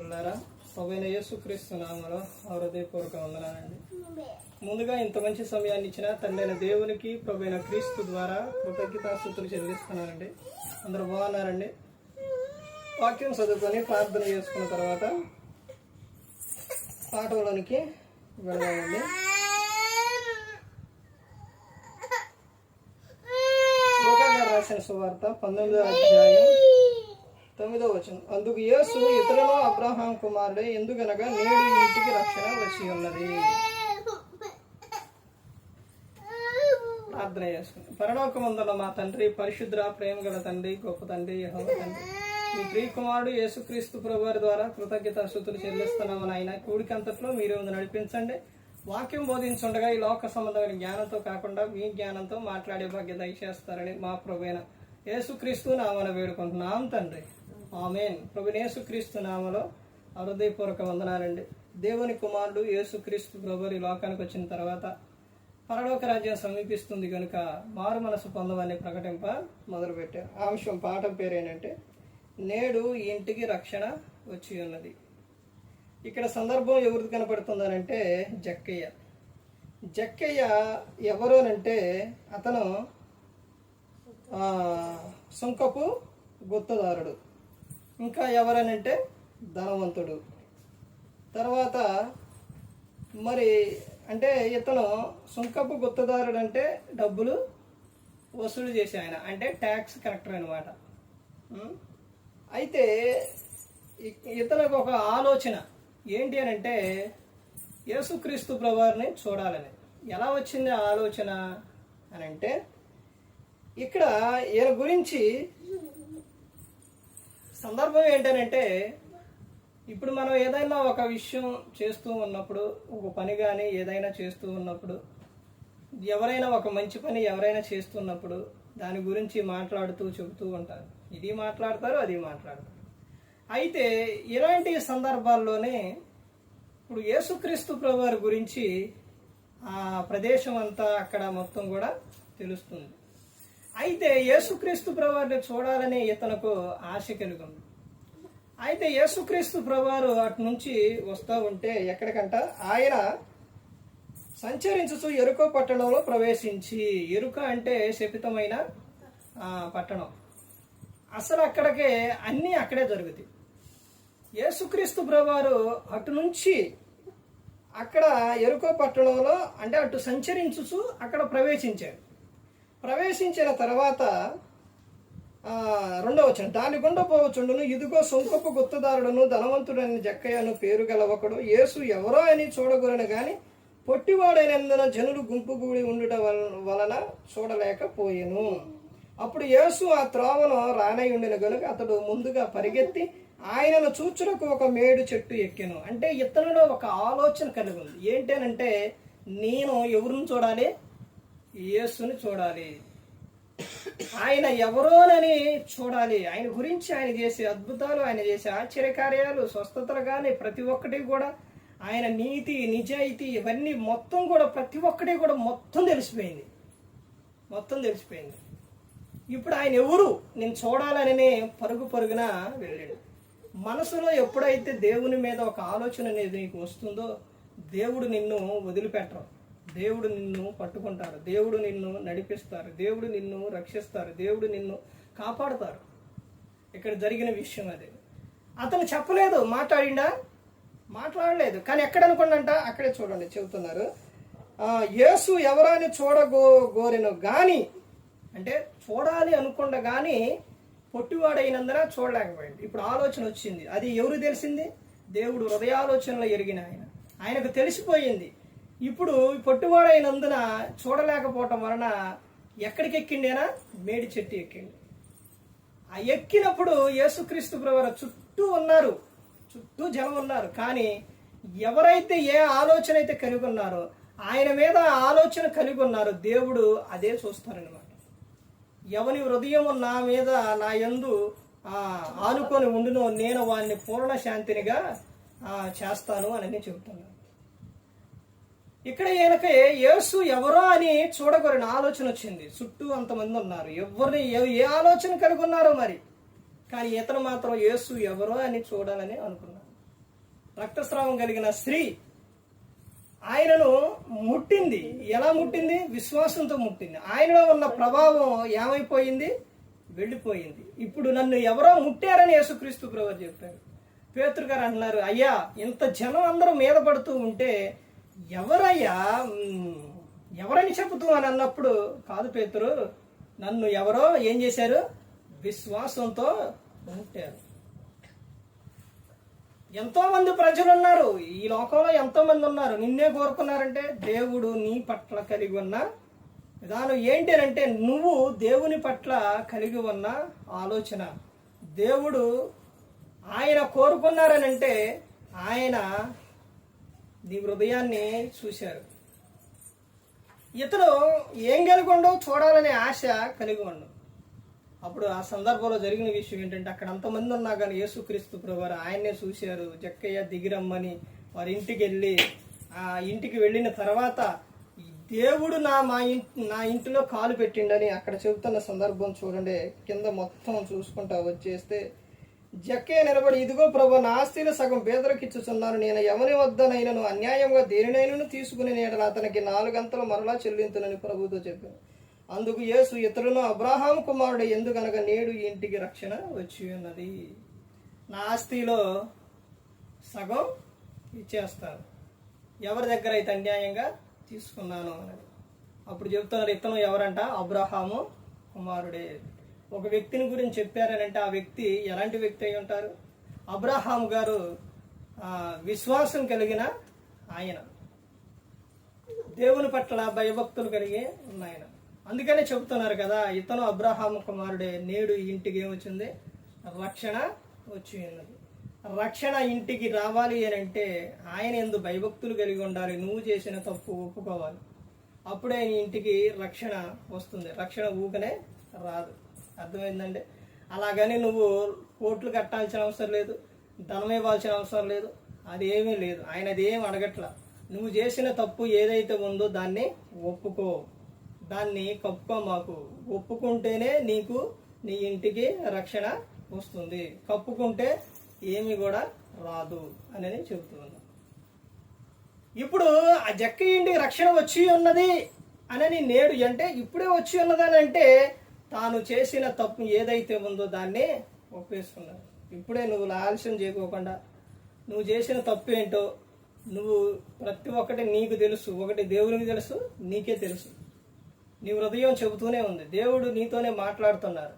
ప్రభువైన యేసుక్రీస్తు నామములో హృదయపూర్వక వందనాలండి. ముందుగా ఇంత మంచి సమయాన్ని ఇచ్చిన తండ్రైన దేవునికి ప్రభువైన క్రీస్తు ద్వారా కృతజ్ఞతాస్తుతులు చెల్లిస్తున్నానండి. అందరూ బాగున్నారండి. వాక్యం చదువుకొని ప్రార్థన చేసుకున్న తర్వాత పాఠంలోనికి వెళదామండి. లూకా గారు రాసిన సువార్త 19వ అధ్యాయం 9వ వచనం. అందుకు యేసు ఇతరులలో అబ్రహాం కుమారుడే, ఎందుకనగా నేడు ఇంటికి రక్షణ వచ్చి ఉన్నది. ప్రార్థన చేసుకుని పరలోకమందున్న మా తండ్రి, పరిశుద్ర ప్రేమ గల తండ్రి, గొప్ప తండ్రి, యెహోవా తండ్రి, మీ ప్రియకుమారుడు యేసుక్రీస్తు ప్రభువారి ద్వారా కృతజ్ఞతాస్తుతులు చెల్లిస్తున్నాము నాయన. కూడికంతట్లో మీరు నడిపించండి. వాక్యం బోధించుండగా ఈ లోక సంబంధమైన జ్ఞానంతో కాకుండా మీ జ్ఞానంతో మాట్లాడే భాగ్య దయచేస్తారని మా ప్రభువైన యేసుక్రీస్తు నామన వేడుకుంటున్నాం తండ్రి, ఆమేన్. ప్రభువైన యేసుక్రీస్తు నామలో హృదయపూర్వక వందనాలండి. దేవుని కుమారుడు యేసుక్రీస్తు ప్రభువారు ఈ లోకానికి వచ్చిన తర్వాత పరలోక రాజ్యం సమీపిస్తుంది కనుక మారు మనసు పొందవని ప్రకటింప మొదలుపెట్టారు. ఆ అంశం పాఠం పేరు ఏంటంటే నేడు ఇంటికి రక్షణ వచ్చి ఉన్నది. ఇక్కడ సందర్భం ఎవరికి కనపడుతుందనంటే జక్కయ్య. జక్కయ్య ఎవరోనంటే అతను సుంకపు గుత్తదారుడు. ఇంకా ఎవరనంటే ధనవంతుడు. తర్వాత మరి అంటే ఇతను సుంకపు గుత్తదారుడు అంటే డబ్బులు వసూలు చేసే ఆయన, అంటే ట్యాక్స్ కలెక్టర్ అనమాట. అయితే ఇతనికి ఒక ఆలోచన ఏంటి అని అంటే యేసుక్రీస్తు ప్రభువారిని చూడాలని. ఎలా వచ్చింది ఆ ఆలోచన అని అంటే ఇక్కడ ఈయన గురించి సందర్భం ఏంటనంటే ఇప్పుడు మనం ఏదైనా ఒక విషయం చేస్తూ ఉన్నప్పుడు, ఒక పని కానీ ఏదైనా చేస్తూ ఉన్నప్పుడు, ఎవరైనా ఒక మంచి పని ఎవరైనా చేస్తున్నప్పుడు దాని గురించి మాట్లాడుతూ చెబుతూ ఉంటారు. ఇది మాట్లాడతారు, అది మాట్లాడతారు. అయితే ఇలాంటి సందర్భాల్లోనే ఇప్పుడు యేసుక్రీస్తు ప్రభువారి గురించి ఆ ప్రదేశం అంతా అక్కడ మొత్తం కూడా తెలుస్తుంది. అయితే యేసుక్రీస్తు ప్రభువారిని చూడాలని ఇతనుకు ఆశ కలిగింది. అయితే యేసుక్రీస్తు ప్రభువారు అటు నుంచి వస్తూ ఉంటే ఎక్కడికంట ఆయన సంచరించుచు యెరికో పట్టణంలో ప్రవేశించి, యెరికో అంటే శపితమైన పట్టణం. అసలు అక్కడికే అన్నీ అక్కడే జరుగుతాయి. యేసుక్రీస్తు ప్రభువారు అటు నుంచి అక్కడ యెరికో పట్టణంలో అంటే అటు సంచరించుచు అక్కడ ప్రవేశించాడు. ప్రవేశించిన తర్వాత 2వ వచనం, దాని గుండా పోవచుండును, ఇదిగో సుంకపు గుత్తదారుడును ధనవంతుడని జక్కయ్యను పేరు గల ఒకడు యేసు ఎవరో అని చూడగొరను గాని పొట్టివాడైనందున జనులు గుంపుగూడి ఉండుట వలన చూడలేకపోయెను. అప్పుడు యేసు ఆ త్రోవను రానయ్యుండిన గనుక అతడు ముందుగా పరిగెత్తి ఆయనను చూచుటకు ఒక మేడు చెట్టు ఎక్కెను. అంటే ఇతనిలో ఒక ఆలోచన కలిగి ఉంది. ఏంటనంటే నేను ఎవరిని చూడాలి? యేసుని చూడాలి. ఆయన ఎవరోనని చూడాలి. ఆయన గురించి ఆయన చేసే అద్భుతాలు, ఆయన చేసే ఆశ్చర్యకార్యాలు, స్వస్థతలు కానీ ప్రతి ఒక్కటి కూడా ఆయన నీతి, నిజాయితీ ఇవన్నీ మొత్తం కూడా ప్రతి ఒక్కటి కూడా మొత్తం తెలిసిపోయింది. ఇప్పుడు ఆయన ఎవరు నేను చూడాలని పరుగు పరుగున వెళ్ళాడు. మనసులో ఎప్పుడైతే దేవుని మీద ఒక ఆలోచన అనేది నీకు వస్తుందో దేవుడు నిన్ను వదిలిపెట్టరు. దేవుడు నిన్ను పట్టుకుంటారు, దేవుడు నిన్ను నడిపిస్తారు, దేవుడు నిన్ను రక్షిస్తారు, దేవుడు నిన్ను కాపాడుతారు. ఇక్కడ జరిగిన విషయం అది. అతను చెప్పలేదు, మాట్లాడలేదు. కానీ ఎక్కడ అనుకోండంట అక్కడే చూడండి చెబుతున్నారు. యేసు ఎవరాని చూడగోరెను గాని, అంటే చూడాలి అనుకుండా కానీ పొట్టివాడైనందున చూడలేకపోయింది. ఇప్పుడు ఆలోచన వచ్చింది. అది ఎవరు తెలిసింది? దేవుడు హృదయాలోచనలో ఎరిగిన ఆయనకు తెలిసిపోయింది. ఇప్పుడు పొట్టివాడైనందున చూడలేకపోవటం వలన ఎక్కడికి ఎక్కిండేనా? మేడి చెట్టు ఎక్కింది. ఆ ఎక్కినప్పుడు యేసుక్రీస్తు ప్రభువారు చుట్టూ జనం ఉన్నారు. కానీ ఎవరైతే ఏ ఆలోచన అయితే కలిగి ఉన్నారో, ఆయన మీద ఆలోచన కలిగి ఉన్నారో దేవుడు అదే చూస్తారనమాట. ఎవని హృదయం నా మీద నా యందు ఆనుకొని ఉండునో నేను వాడిని పూర్ణ శాంతినిగా చేస్తాను అని చెబుతున్నాను. ఇక్కడ ఈయనకి యేసు ఎవరో అని చూడగొరిన ఆలోచన వచ్చింది. చుట్టూ అంతమంది ఉన్నారు, ఎవరిని ఏ ఆలోచన కలిగి ఉన్నారో మరి. కానీ ఇతను మాత్రం యేసు ఎవరో అని చూడాలని అనుకున్నాడు. రక్తస్రావం కలిగిన స్త్రీ ఆయనను ముట్టింది. ఎలా ముట్టింది? విశ్వాసంతో ముట్టింది. ఆయనలో ఉన్న ప్రభావం ఏమైపోయింది? వెళ్ళిపోయింది. ఇప్పుడు నన్ను ఎవరో ముట్టారని యేసుక్రీస్తు ప్రభువు చెప్పారు. పేతురు గారు అంటున్నారు, అయ్యా ఇంత జనం అందరూ మీద పడుతూ ఉంటే ఎవరయ్యా, ఎవరని చెబుతూ అని అన్నప్పుడు, కాదు పేతురు, నన్ను ఎవరో ఏం చేశారు? విశ్వాసంతో ముట్టారు. ఎంతో మంది ప్రజలు ఉన్నారు ఈ లోకంలో, ఎంతో మంది ఉన్నారు. నిన్నే కోరుకున్నారంటే దేవుడు నీ పట్ల కలిగి ఉన్న విధానం ఏంటి అంటే, నువ్వు దేవుని పట్ల కలిగి ఉన్న ఆలోచన. దేవుడు ఆయన కోరుకున్నారనంటే ఆయన నీ హృదయాన్ని చూశారు. ఇతడు ఏం కలిగి ఉండవు చూడాలనే ఆశ కలిగి ఉండవు. అప్పుడు ఆ సందర్భంలో జరిగిన విషయం ఏంటంటే, అక్కడ అంతమంది ఉన్నా కానీ యేసుక్రీస్తు ప్రభువారు ఆయన్నే చూశారు. జక్కయ్య దిగిరమ్మని వారి ఇంటికి వెళ్ళి, ఆ ఇంటికి వెళ్ళిన తర్వాత దేవుడు నా ఇంటిలో కాలు పెట్టిండని అక్కడ చెబుతున్న సందర్భం చూడండి. కింద మొత్తం చూసుకుంటా వచ్చేస్తే, జక్కయ్య నిలబడి, ఇదిగో ప్రభు, నా ఆస్తిలో సగం పేదలకు ఇచ్చుచున్నాను. నేను ఎవరి వద్దనైనను అన్యాయంగా దేనినైనా తీసుకుని నేను అతనికి 4 గంటలు మరలా చెల్లించునని ప్రభుతో చెప్పాను. అందుకు యేసు, ఇతరును అబ్రాహాము కుమారుడు ఎందుకనగా నేడు ఈ ఇంటికి రక్షణ వచ్చి ఉన్నది. నా ఆస్తిలో సగం ఇచ్చేస్తాను ఎవరి దగ్గర అయితే అన్యాయంగా తీసుకున్నాను అన్నది. అప్పుడు చెప్తున్నారు, ఇతను ఎవరంట? అబ్రాహాము కుమారుడే. ఒక వ్యక్తిని గురించి చెప్పారనంటే ఆ వ్యక్తి ఎలాంటి వ్యక్తి అయి ఉంటారు? అబ్రాహాము గారు విశ్వాసం కలిగిన ఆయన, దేవుని పట్ల భయభక్తులు కలిగి ఉన్న ఆయన. అందుకనే చెబుతున్నారు కదా, ఇతను అబ్రాహాము కుమారుడే, నేడు ఈ ఇంటికి ఏమొచ్చింది? రక్షణ వచ్చి ఉన్నది. రక్షణ ఇంటికి రావాలి అని అంటే ఆయన యందు భయభక్తులు కలిగి ఉండాలి. నువ్వు చేసిన తప్పు ఒప్పుకోవాలి. అప్పుడే నీ ఇంటికి రక్షణ వస్తుంది. రక్షణ ఊకనే రాదు. అర్థమైందండి? అలాగని నువ్వు కోట్లు కట్టాల్సిన అవసరం లేదు, ధనం ఇవ్వాల్సిన అవసరం లేదు, అది ఏమీ లేదు. ఆయన అది ఏం అడగట్లా. నువ్వు చేసిన తప్పు ఏదైతే ఉందో దాన్ని ఒప్పుకో, దాన్ని కప్పుకో. మాకు ఒప్పుకుంటేనే నీకు నీ ఇంటికి రక్షణ వస్తుంది, కప్పుకుంటే ఏమి కూడా రాదు అనేది చెబుతున్నాను. ఇప్పుడు ఆ జక్క ఇంటికి రక్షణ వచ్చి ఉన్నది అని నేడు అంటే ఇప్పుడే వచ్చి ఉన్నదని అంటే తాను చేసిన తప్పు ఏదైతే ఉందో దాన్ని ఒప్పేసుకున్నాడు. ఇప్పుడే నువ్వు ఆలస్యం చేయకోకుండా నువ్వు చేసిన తప్పు ఏంటో నువ్వు ప్రతి ఒక్కటి నీకు తెలుసు, ఒకటి దేవునికి తెలుసు, నీకే తెలుసు. నీ హృదయం చెబుతూనే ఉంది, దేవుడు నీతోనే మాట్లాడుతున్నారు,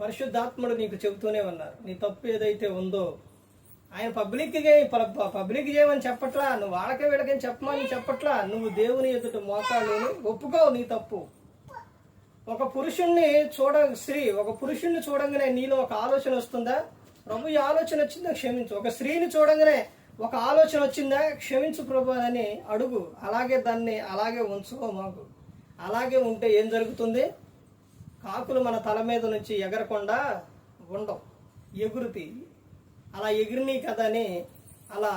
పరిశుద్ధాత్ముడు నీకు చెబుతూనే ఉన్నారు. నీ తప్పు ఏదైతే ఉందో ఆయన పబ్లిక్ చేయమని చెప్పట్లా, నువ్వు వాళ్ళకే వీళ్ళకేం చెప్పమని చెప్పట్లా. నువ్వు దేవుని ఎదుట మోకాళ్ళని ఒప్పుకో నీ తప్పు. ఒక పురుషుణ్ణి చూడంగానే నీలో ఒక ఆలోచన వస్తుందా? ప్రభు ఈ ఆలోచన వచ్చిందా? క్షమించు. ఒక స్త్రీని చూడంగానే ఒక ఆలోచన వచ్చిందా? క్షమించు ప్రభు అని అడుగు. అలాగే దాన్ని అలాగే ఉంచుకో. మాకు అలాగే ఉంటే ఏం జరుగుతుంది? కాకులు మన తల మీద నుంచి ఎగరకుండా ఉండవు, ఎగురుతి. అలా ఎగిరిని కదని అలా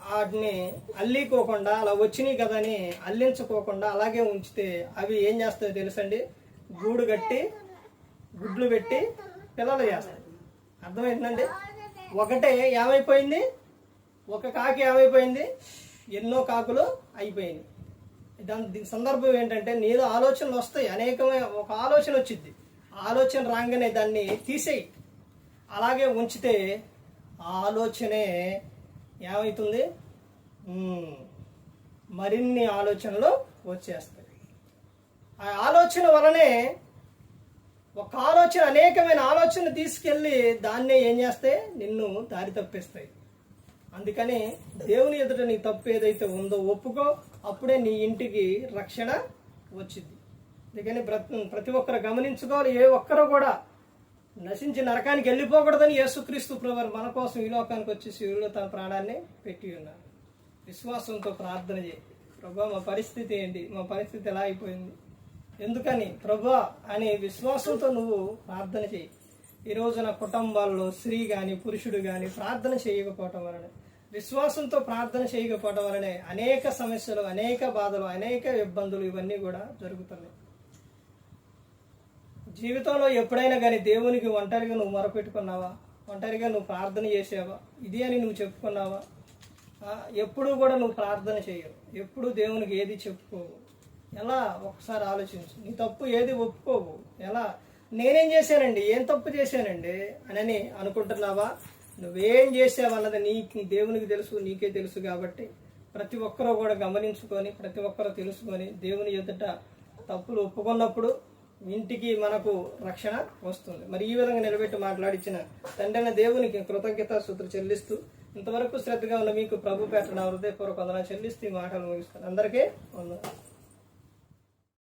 వాటిని అల్లికోకుండా, అలా వచ్చినాయి కదని అల్లించుకోకుండా అలాగే ఉంచితే అవి ఏం చేస్తాయో తెలుసండి? గూడు కట్టి గుడ్లు పెట్టి పిల్లలు చేస్తాయి. అర్థమైందండి? ఒకటే ఏమైపోయింది? ఒక కాకి ఏమైపోయింది? ఎన్నో కాకులు అయిపోయింది. దీని సందర్భం ఏంటంటే, నీలో ఆలోచనలు వస్తాయి, అనేకమైన. ఒక ఆలోచన వచ్చింది, ఆలోచన రాగానే దాన్ని తీసేయి. అలాగే ఉంచితే ఆ ఆలోచనే ఏమవుతుంది? మరిన్ని ఆలోచనలు వచ్చేస్తాయి. ఆ ఆలోచన వలనే ఒక ఆలోచన అనేకమైన ఆలోచన తీసుకెళ్ళి దాన్నే ఏం చేస్తే నిన్ను దారి తప్పిస్తాయి. అందుకని దేవుని ఎదుట నీ తప్పు ఏదైతే ఉందో ఒప్పుకో, అప్పుడే నీ ఇంటికి రక్షణ వచ్చింది. అందుకని ప్రతి ఒక్కరు గమనించుకోవాలి, ఏ ఒక్కరు కూడా నశించి నరకానికి వెళ్ళిపోకూడదని యేసుక్రీస్తు ప్రభువు మన కోసం ఈ లోకానికి వచ్చి శివుడు తన ప్రాణాన్ని పెట్టి ఉన్నారు. విశ్వాసంతో ప్రార్థన చేయి, ప్రభువా మా పరిస్థితి ఏంటి, మా పరిస్థితి ఎలా అయిపోయింది, ఎందుకని ప్రభువా అని విశ్వాసంతో నువ్వు ప్రార్థన చేయి. ఈ రోజున కుటుంబాల్లో స్త్రీ కానీ పురుషుడు కానీ ప్రార్థన చేయకపోవటం వలన, విశ్వాసంతో ప్రార్థన చేయకపోవడం వలనే అనేక సమస్యలు, అనేక బాధలు, అనేక ఇబ్బందులు ఇవన్నీ కూడా జరుగుతున్నాయి. జీవితంలో ఎప్పుడైనా కానీ దేవునికి ఒంటరిగా నువ్వు మొరపెట్టుకున్నావా? ఒంటరిగా నువ్వు ప్రార్థన చేసావా? ఇది అని నువ్వు చెప్పుకున్నావా? ఎప్పుడూ కూడా నువ్వు ప్రార్థన చేయవు, ఎప్పుడు దేవునికి ఏది చెప్పుకోవు. ఎలా? ఒకసారి ఆలోచించు. నీ తప్పు ఏది ఒప్పుకోవు. ఎలా? నేనేం చేశానండి, ఏం తప్పు చేశానండి అని అనుకుంటున్నావా? నువ్వేం చేసావన్నది నీ దేవునికి తెలుసు, నీకే తెలుసు. కాబట్టి ప్రతి ఒక్కరూ కూడా గమనించుకొని, ప్రతి ఒక్కరూ తెలుసుకొని దేవుని ఎదుట తప్పులు ఒప్పుకున్నప్పుడు ఇంటికి మనకు రక్షణ వస్తుంది. మరి ఈ విధంగా నిలబెట్టి మాట్లాడించిన తండ్రి దేవునికి కృతజ్ఞతాస్తుతులు చెల్లిస్తూ, ఇంతవరకు శ్రద్ధగా ఉన్న మీకు ప్రభు పేట నా హృదయపూర్వక వందనాలు చెల్లిస్తూ ఈ మాటలు ముగిస్తాను. అందరికీ వందనాలు.